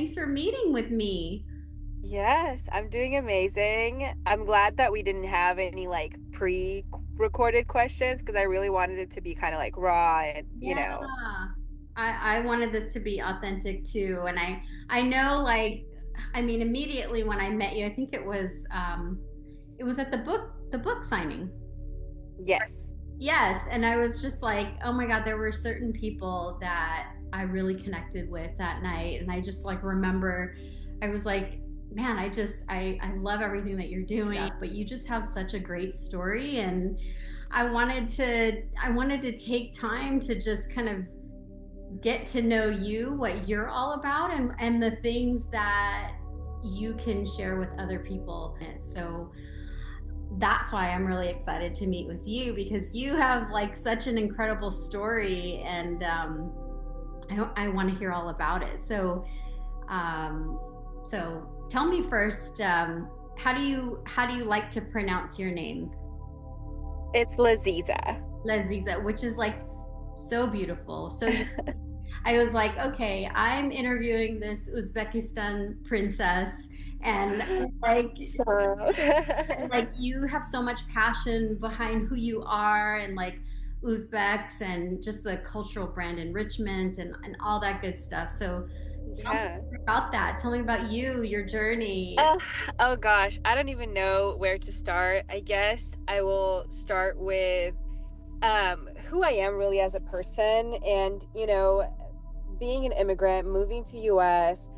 Thanks for meeting with me. Yes, I'm doing amazing. I'm glad that we didn't have any like pre-recorded questions because I really wanted it to be kind of like raw and, Yeah. I wanted this to be authentic too. And I know like I mean immediately when I met you, I think it was at the book signing. yes. Yes, and I was just like, oh my God, there were certain people that I really connected with that night. And I just like remember I was like, man, I love everything that you're doing, but you just have such a great story. And I wanted to take time to just kind of get to know you, what you're all about, and the things that you can share with other people. So that's why I'm really excited to meet with you because you have like such an incredible story, and I want to hear all about it. Um, so tell me first, how do you like to pronounce your name? It's Laziza. Laziza, which is like so beautiful. I was like, okay, I'm interviewing this Uzbekistan princess, and like So, like you have so much passion behind who you are and like Uzbeks and just the cultural brand enrichment and all that good stuff. So tell me yeah. about that. Tell me about you, your journey. Uh, oh gosh, I don't even know where to start. I guess I will start with who I am really as a person and, being an immigrant, moving to US,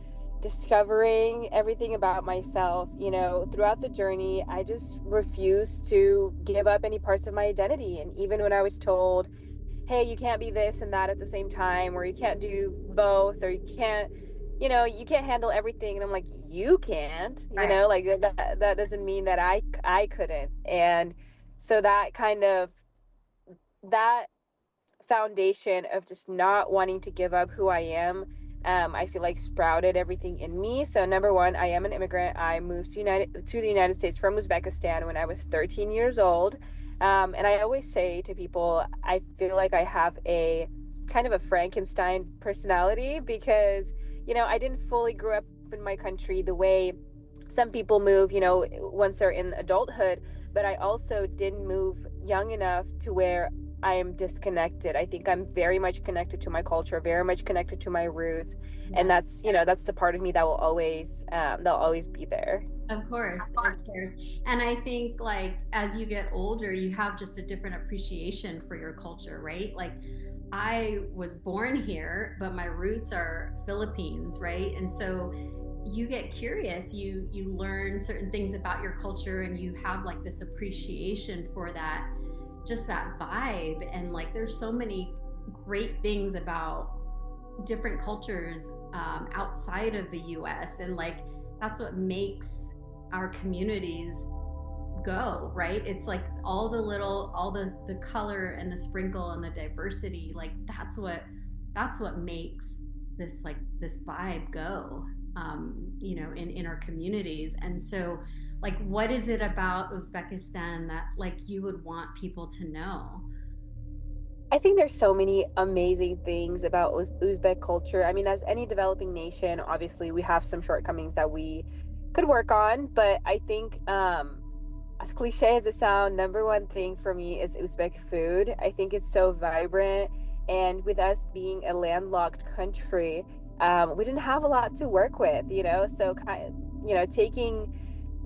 discovering everything about myself, throughout the journey, I just refused to give up any parts of my identity. And even when I was told, hey, you can't be this and that at the same time, or you can't do both, or you can't handle everything. And I'm like, you can't, Right. like that doesn't mean that I couldn't. And so that foundation of just not wanting to give up who I am, I feel like sprouted everything in me. So number one, I am an immigrant. I moved to the United States from Uzbekistan when I was 13 years old. And I always say to people, I feel like I have a kind of a Frankenstein personality because, I didn't fully grow up in my country the way some people move, once they're in adulthood, but I also didn't move young enough to where I am disconnected. I think I'm very much connected to my culture, very much connected to my roots, and Yeah. that's the part of me that will always they'll always be there. Of course, of course. And I think like as you get older, you have just a different appreciation for your culture, right? Like I was born here, but my roots are Philippines, right? And so you get curious, you learn certain things about your culture and you have like this appreciation for that just that vibe and like there's so many great things about different cultures outside of the US and like that's what makes our communities go right. It's like all the color and the sprinkle and the diversity, like that's what makes this like this vibe go, in our communities. And so like what is it about Uzbekistan that like you would want people to know? I think there's so many amazing things about Uzbek culture. I mean, as any developing nation, obviously we have some shortcomings that we could work on, but I think as cliche as it sounds, number one thing for me is Uzbek food. I think it's so vibrant, and with us being a landlocked country, we didn't have a lot to work with, So, taking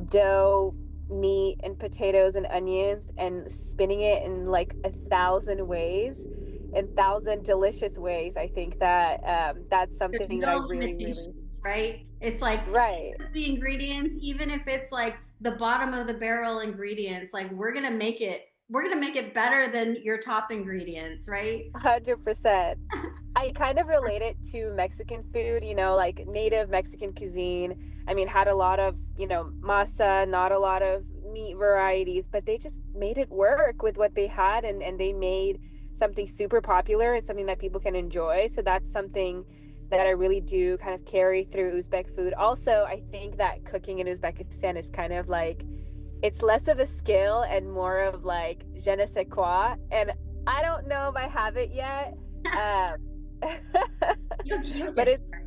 dough, meat, and potatoes and onions and spinning it in like 1,000 ways, and thousand delicious ways. I think that that's There's something that I no really, really limitations, right? It's like right. the ingredients, even if it's like the bottom of the barrel ingredients, like we're gonna make it better than your top ingredients, right? 100%. I kind of relate it to Mexican food, like native Mexican cuisine. I mean, had a lot of, masa, not a lot of meat varieties, but they just made it work with what they had, and they made something super popular and something that people can enjoy. So that's something that I really do kind of carry through Uzbek food. Also, I think that cooking in Uzbekistan is kind of like it's less of a skill and more of like je ne sais quoi. And I don't know if I have it yet. Um, You'll but get it's there.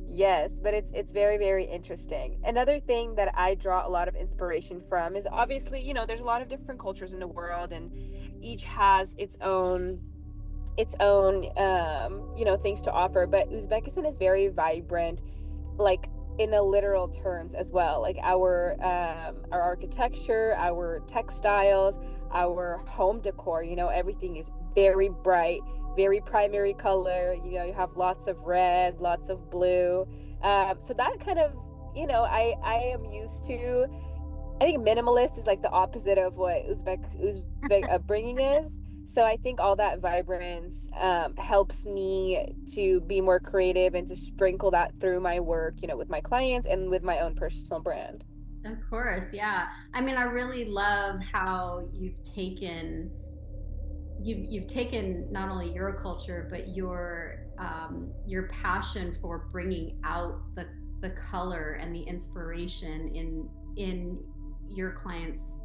Yes, but it's very, very interesting. Another thing that I draw a lot of inspiration from is obviously, there's a lot of different cultures in the world, and each has its own things to offer. But Uzbekistan is very vibrant, like in the literal terms as well. Like our architecture, our textiles, our home decor, everything is very bright, very primary color. You have lots of red, lots of blue. So that kind of, I am used to. I think minimalist is like the opposite of what Uzbek upbringing is. So I think all that vibrance helps me to be more creative and to sprinkle that through my work, with my clients and with my own personal brand. Of course, yeah. I mean, I really love how you've taken not only your culture but your passion for bringing out the color and the inspiration in your clients,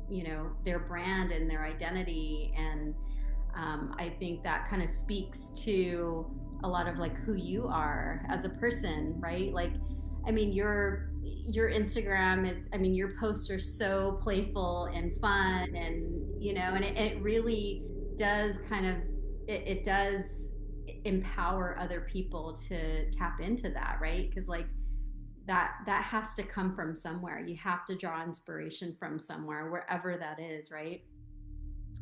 their brand and their identity. And I think that kind of speaks to a lot of like who you are as a person, right? Like, I mean, your Instagram is, I mean, your posts are so playful and fun, and and it really does kind of it does empower other people to tap into that, right? Because like that has to come from somewhere. You have to draw inspiration from somewhere, wherever that is, right?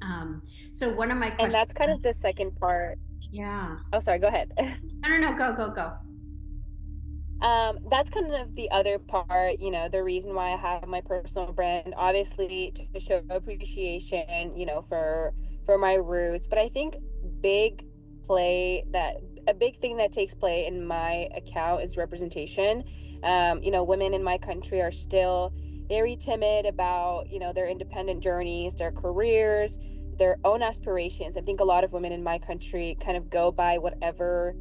Um, so one of my And questions, that's kind of the second part. yeah, Oh, sorry, go ahead. no, go, go, go. That's kind of the other part, the reason why I have my personal brand, obviously to show appreciation, for my roots. But I think big a big thing that takes play in my account is representation. Women in my country are still very timid about, their independent journeys, their careers, their own aspirations. I think a lot of women in my country kind of go by whatever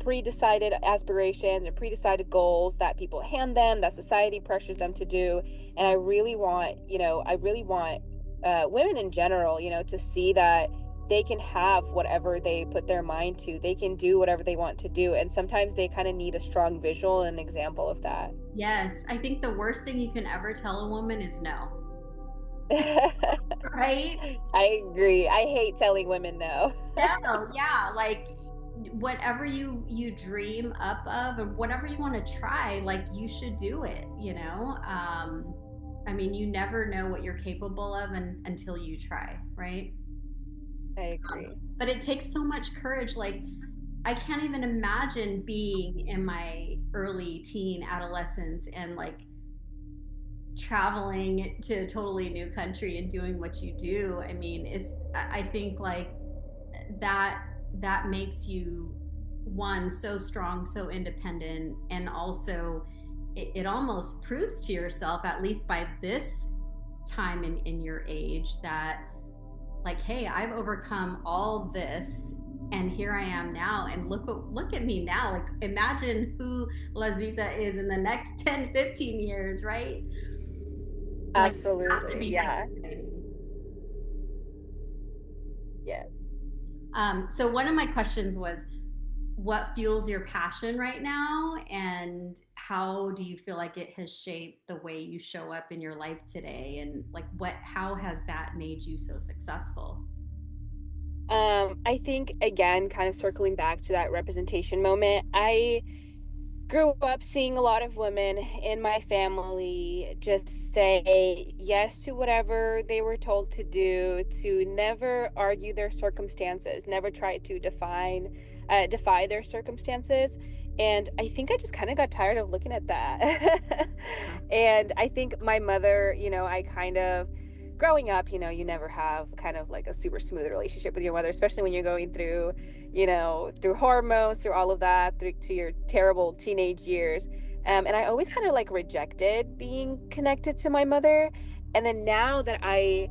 pre-decided aspirations and pre-decided goals that people hand them, that society pressures them to do. And I really want women in general, to see that they can have whatever they put their mind to. They can do whatever they want to do, and sometimes they kind of need a strong visual and example of that. Yes, I think the worst thing you can ever tell a woman is no, I right? agree. I hate telling women no. No, yeah, like whatever you dream up of and whatever you want to try, like you should do it, I mean, you never know what you're capable of until you try, right? I agree. But it takes so much courage. Like, I can't even imagine being in my early teen adolescence and like traveling to a totally new country and doing what you do. I mean, I think like that that makes you one so strong, so independent, and also it almost proves to yourself, at least by this time in your age, that like, hey, I've overcome all this and here I am now, and look at me now. Like, imagine who Laziza is in the next 10, 15 years, right? Like, it has to Absolutely. be so Yeah. exciting. Yes. So one of my questions was, what fuels your passion right now, and how do you feel like it has shaped the way you show up in your life today, and like how has that made you so successful? I think again, kind of circling back to that representation moment, I grew up seeing a lot of women in my family just say yes to whatever they were told to do, to never argue their circumstances, never try to defy their circumstances. And I think I just kind of got tired of looking at that. And I think my mother, I kind of, growing up, you never have kind of like a super smooth relationship with your mother, especially when you're going through, through hormones, through all of that, through to your terrible teenage years. And I always kind of like rejected being connected to my mother. And then now that I've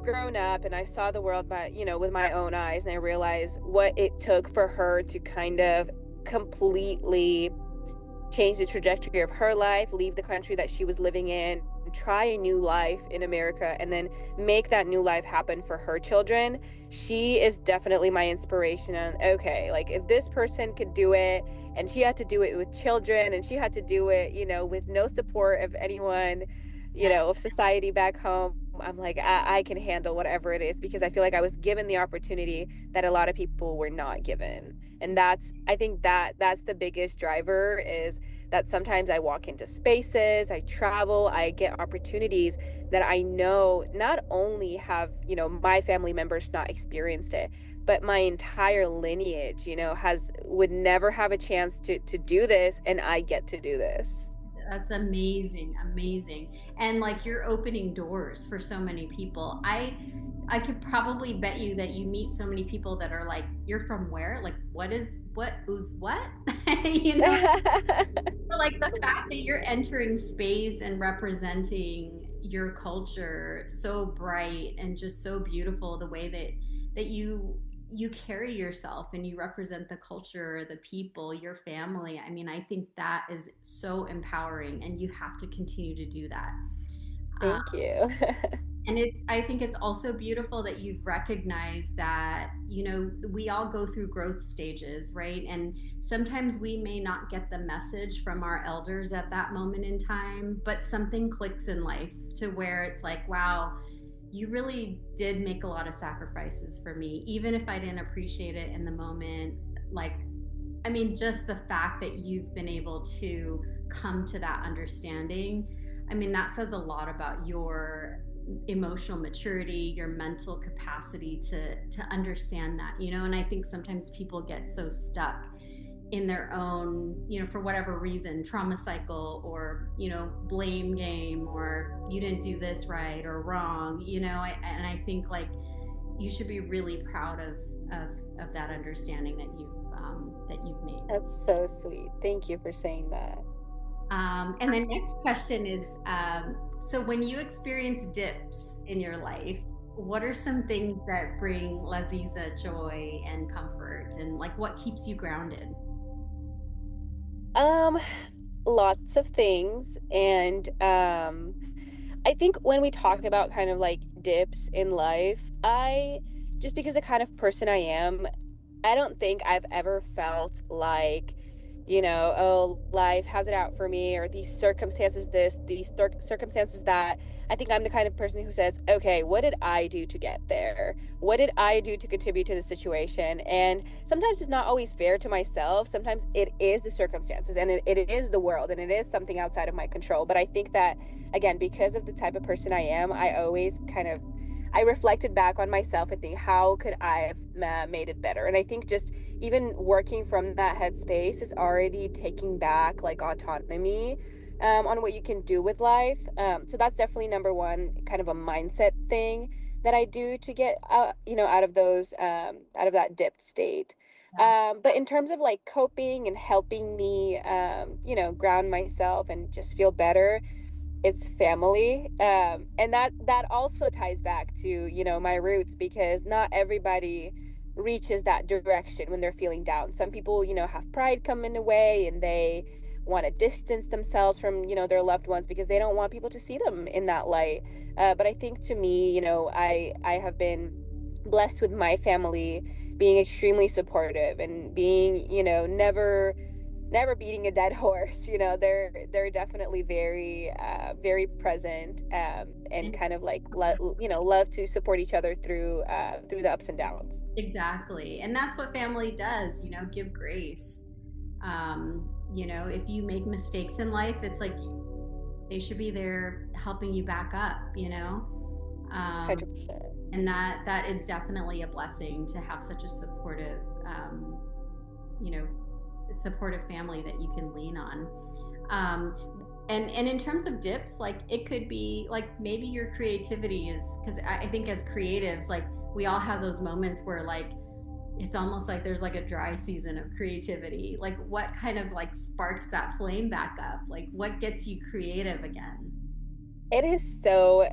grown up and I saw the world by, with my own eyes, and I realized what it took for her to kind of completely change the trajectory of her life, leave the country that she was living in, try a new life in America and then make that new life happen for her children, she is definitely my inspiration on, okay, like if this person could do it and she had to do it with children and she had to do it, with no support of anyone, Yeah. of society back home, I'm like, I can handle whatever it is, because I feel like I was given the opportunity that a lot of people were not given. And I think that's the biggest driver, is that sometimes I walk into spaces, I travel, I get opportunities that I know not only have, my family members not experienced it, but my entire lineage, would never have a chance to do this, and I get to do this. That's amazing, amazing. And like you're opening doors for so many people. I could probably bet you that you meet so many people that are like, "You're from where? Like what? You know, but like the fact that you're entering space and representing your culture so bright and just so beautiful, the way that you carry yourself and you represent the culture, the people, your family. I mean, I think that is so empowering, and you have to continue to do that. Um, Thank you. and I think it's also beautiful that you've recognized that, we all go through growth stages, right? And sometimes we may not get the message from our elders at that moment in time, but something clicks in life to where it's like, wow, you really did make a lot of sacrifices for me, even if I didn't appreciate it in the moment. Like, I mean, just the fact that you've been able to come to that understanding, I mean, that says a lot about your emotional maturity, your mental capacity to understand that, and I think sometimes people get so stuck in their own, for whatever reason, trauma cycle, or, blame game, or you didn't do this right or wrong, and I think like you should be really proud of that understanding that you've made. That's so sweet. Thank you for saying that. And the next question is, so when you experience dips in your life, what are some things that bring Laziza joy and comfort, and like what keeps you grounded? Um, Lots of things. And I think when we talk about kind of like dips in life, just because the kind of person I am, I don't think I've ever felt like, oh, life has it out for me, or these circumstances that. I think I'm the kind of person who says, okay, what did I do to get there? What did I do to contribute to the situation? And sometimes it's not always fair to myself. Sometimes it is the circumstances, and it is the world, and it is something outside of my control. But I think that, again, because of the type of person I am, I reflected back on myself and think, how could I have made it better? And I think just even working from that headspace is already taking back like autonomy on what you can do with life. So that's definitely number one, kind of a mindset thing that I do to get out, out of that dipped state. Yeah. But in terms of like coping and helping me, ground myself and just feel better, it's family. And that also ties back to, my roots, because not everybody reaches that direction when they're feeling down. Some people, have pride come in the way, and they want to distance themselves from, their loved ones, because they don't want people to see them in that light. But I think, to me, I have been blessed with my family being extremely supportive, and being, never beating a dead horse. They're definitely very very present, and kind of like love to support each other through the ups and downs. Exactly. And that's what family does, give grace. If you make mistakes in life, it's like they should be there helping you back up. Um, 100%. and that is definitely a blessing to have such a you know, supportive family that you can lean on. And in terms of dips, like it could be like maybe your creativity is, because I think as creatives, like we all have those moments where like it's almost like there's like a dry season of creativity. Like what kind of like sparks that flame back up? Like what gets you creative again? It is so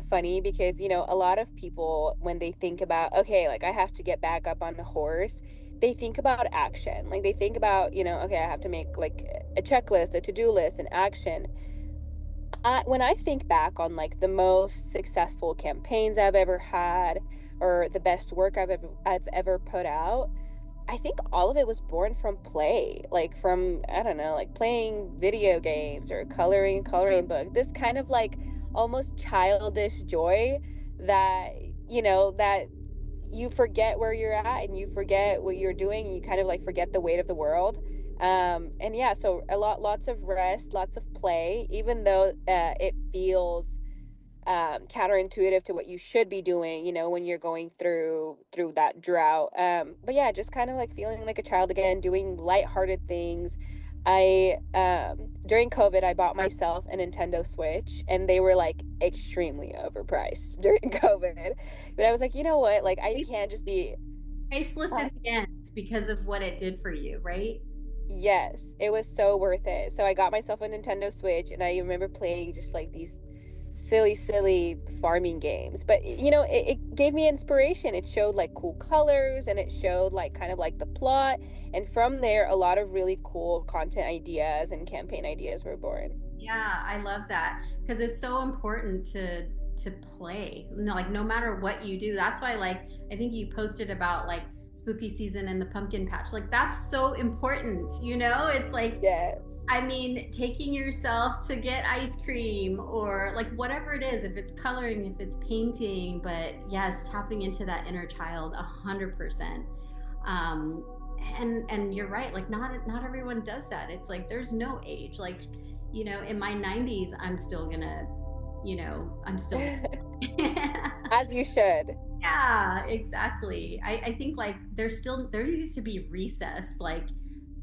funny, because a lot of people, when they think about, okay, like I have to get back up on the horse, they think about action. Like they think about, okay, I have to make like a checklist, a to-do list, an action. When I think back on like the most successful campaigns I've ever had or the best work I've ever put out, I think all of it was born from play, like from, I don't know, like playing video games or coloring book. This kind of like almost childish joy that, that you forget where you're at and you forget what you're doing and you kind of like forget the weight of the world. And yeah, so lots of rest, lots of play, even though it feels counterintuitive to what you should be doing, when you're going through that drought. But yeah, just kind of like feeling like a child again, doing lighthearted things. I During COVID, I bought myself a Nintendo Switch, and they were like extremely overpriced during COVID. But I was like, you know what? Like, I can't just be. Faceless uh, in the end because of what it did for you, right? Yes, it was so worth it. So I got myself a Nintendo Switch, and I remember playing just like these silly farming games. But it gave me inspiration. It showed like cool colors, and it showed like kind of like the plot. And from there, a lot of really cool content ideas and campaign ideas were born. Yeah, I love that because it's so important to play. Like no matter what you do. That's why like I think you posted about like spooky season and the pumpkin patch. Like that's so important, you know? It's like Yes. I mean, taking yourself to get ice cream or like whatever it is, if it's coloring, if it's painting, but yes, tapping into that inner child 100%. Um, and you're right, like not everyone does that. It's like there's no age. Like, in my 90s, I'm still gonna, I'm still As you should. yeah, exactly. I think like there needs to be recess, like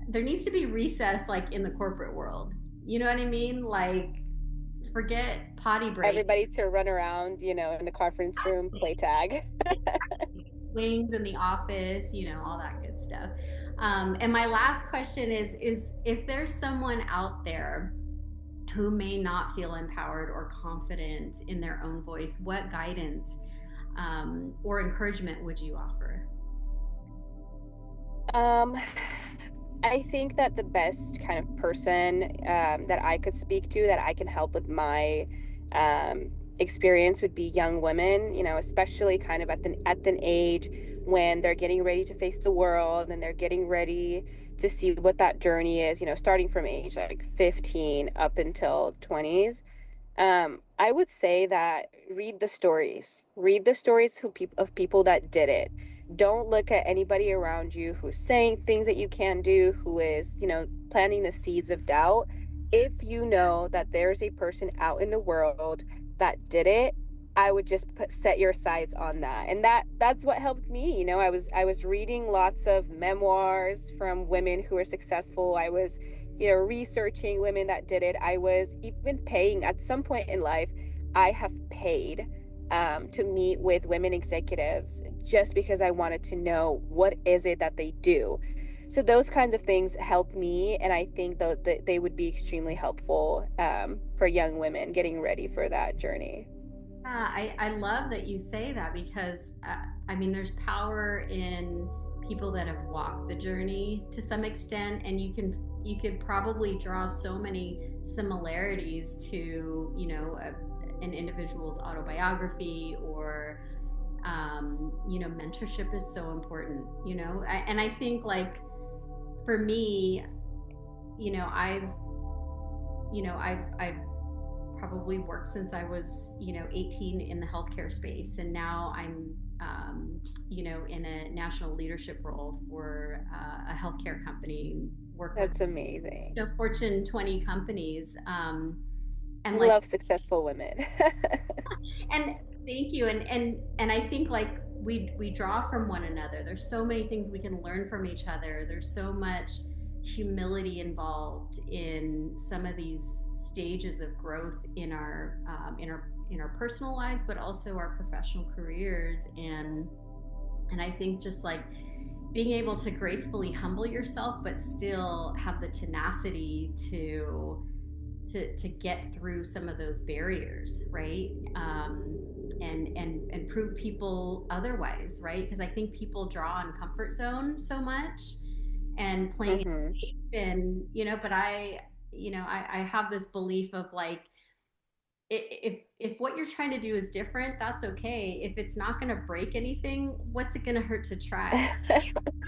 there needs to be recess like in the corporate world. You know what I mean? Like forget potty break. Everybody to run around, in the conference room, play tag. Swings in the office, all that good stuff. And my last question is if there's someone out there who may not feel empowered or confident in their own voice, what guidance or encouragement would you offer? Um, I think that the best kind of person that I could speak to, that I can help with my experience, would be young women. Especially kind of at an age when they're getting ready to face the world and they're getting ready to see what that journey is. Starting from age like 15 up until 20s. I would say that read the stories. Read the stories of people that did it. Don't look at anybody around you who's saying things that you can't do, who is, planting the seeds of doubt. If you know that there's a person out in the world that did it, I would just set your sights on that. And that's what helped me. I was reading lots of memoirs from women who are successful. I was researching women that did it. I was even paying at some point in life. I have paid to meet with women executives just because I wanted to know what is it that they do. So those kinds of things help me, and I think that they would be extremely helpful for young women getting ready for that journey. Yeah, I love that you say that because I mean, there's power in people that have walked the journey to some extent, and you could probably draw so many similarities to an individual's autobiography or mentorship is so important. And I think like for me, you know, I've I've probably worked since I was, 18 in the healthcare space. And now I'm, in a national leadership role for a healthcare company, work with, That's amazing. Fortune 20 companies. And I like, love successful women. and thank you. And I think like we draw from one another. There's so many things we can learn from each other. There's so much humility involved in some of these stages of growth in our personal lives, but also our professional careers. And I think just like being able to gracefully humble yourself, but still have the tenacity to get through some of those barriers, right? And prove people otherwise, right? Because I think people draw on comfort zone so much and playing it Hmm. safe, and but I have this belief of like if what you're trying to do is different, that's okay. If it's not going to break anything, what's it going to hurt to try?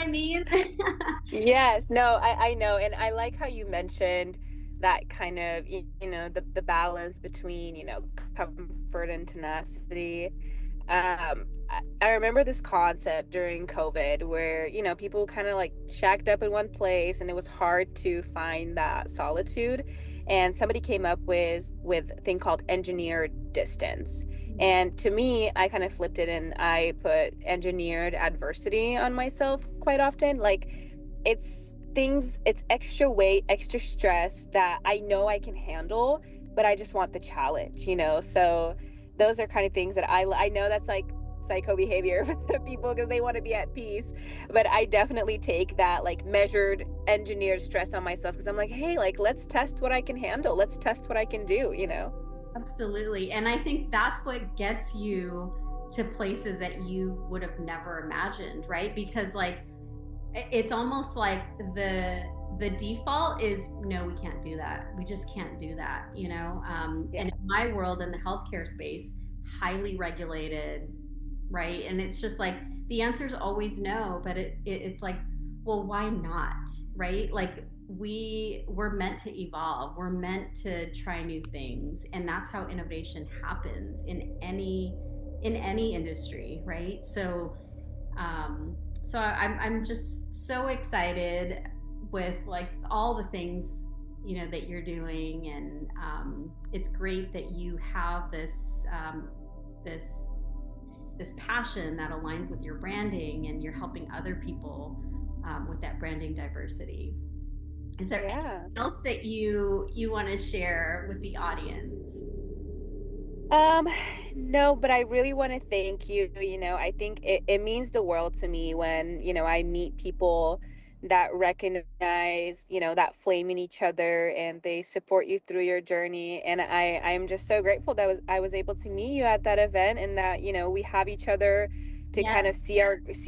I mean, Yes, no, I know. And I like how you mentioned that kind of, you know, the balance between, you know, comfort and tenacity. I remember this concept during COVID where, you know, people kind of like shacked up in one place and it was hard to find that solitude. And somebody came up with a thing called engineered distance. And to me, I kind of flipped it and I put engineered adversity on myself quite often. Like it's things, it's extra weight, extra stress that I know I can handle, but I just want the challenge, you know? So those are kind of things that I know that's like psycho behavior for people because they want to be at peace, but I definitely take that like measured engineered stress on myself because I'm like, hey, like let's test what I can handle, let's test what I can do, you know? absolutely. And I think that's what gets you to places that you would have never imagined, right? Because like it's almost like the default is no, we can't do that. We just can't do that, you know? Yeah. And in my world, in the healthcare space, highly regulated, right? And it's just like the answer is always no, but it's like, well, why not, right? Like we're meant to evolve. We're meant to try new things, and that's how innovation happens in any industry, right? Um, so I'm just so excited with like all the things that you're doing, and it's great that you have this this passion that aligns with your branding, and you're helping other people with that branding diversity. Is there anything Yeah. else that you want to share with the audience? Um, no, but I really want to thank you. You know, I think it means the world to me when, you know, I meet people that recognize, you know, that flame in each other and they support you through your journey. And I'm just so grateful that I was able to meet you at that event and that, you know, we have each other to Yes, kind of see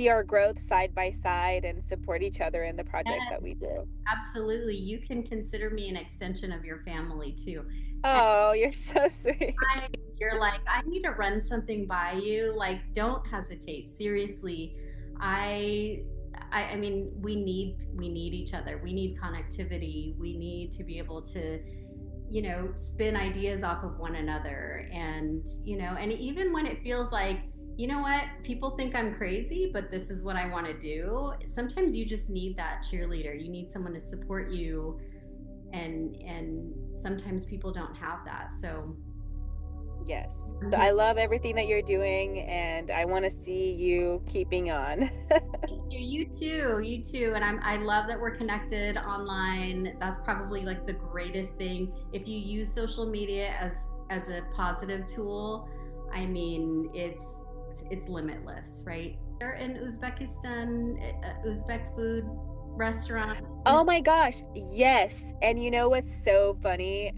our growth side by side and support each other in the projects yes, that we do. absolutely. You can consider me an extension of your family too. Oh, you're so sweet. Time you're like, I need to run something by you, like don't hesitate. Seriously. I I mean, we need each other. We need connectivity. We need to be able to, spin ideas off of one another. And, and even when it feels like, you know what, people think I'm crazy, but this is what I want to do. Sometimes you just need that cheerleader. You need someone to support you, and sometimes people don't have that. So Yes. I'm So here. I love everything that you're doing and I want to see you keeping on. You too, you too. And I love that we're connected online. That's probably like the greatest thing. If you use social media as a positive tool, I mean, it's limitless, right? They're in Uzbekistan, Uzbek food restaurant. Oh my gosh. Yes. And you know what's so funny?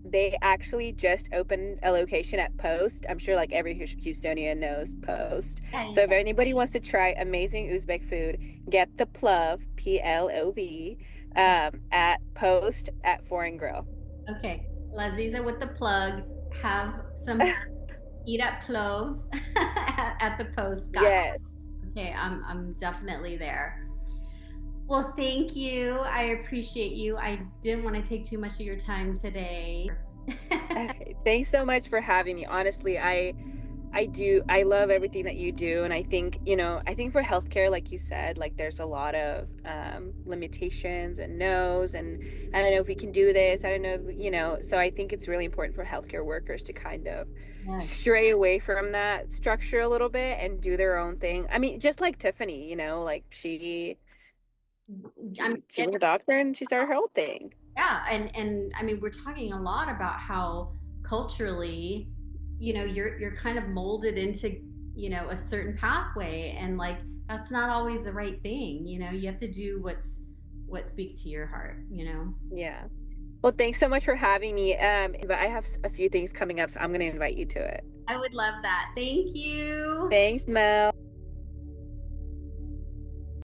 They actually just opened a location at Post. I'm sure like every Houstonian knows Post. Yeah, So if yeah. anybody wants to try amazing Uzbek food, get the plov, PLOV, at Post at Foreign Grill. Okay. Laziza with the plug. Have some eat at Plove at the post. Got Yes. Okay, I'm definitely there. Well, thank you. I appreciate you. I didn't want to take too much of your time today. Okay. Thanks so much for having me. Honestly, I love everything that you do. And I think, you know, I think for healthcare, like you said, like there's a lot of limitations and no's. And I don't know if we can do this. I don't know if, you know, so I think it's really important for healthcare workers to kind of Yes. stray away from that structure a little bit and do their own thing. I mean, just like Tiffany, you know, like I'm she getting, was a doctor and she started her own thing. yeah, and I mean, we're talking a lot about how culturally, you're kind of molded into, a certain pathway, and like that's not always the right thing. You have to do what speaks to your heart. Yeah. Well, thanks so much for having me. But I have a few things coming up, so I'm going to invite you to it. I would love that. Thank you. Thanks, Mel.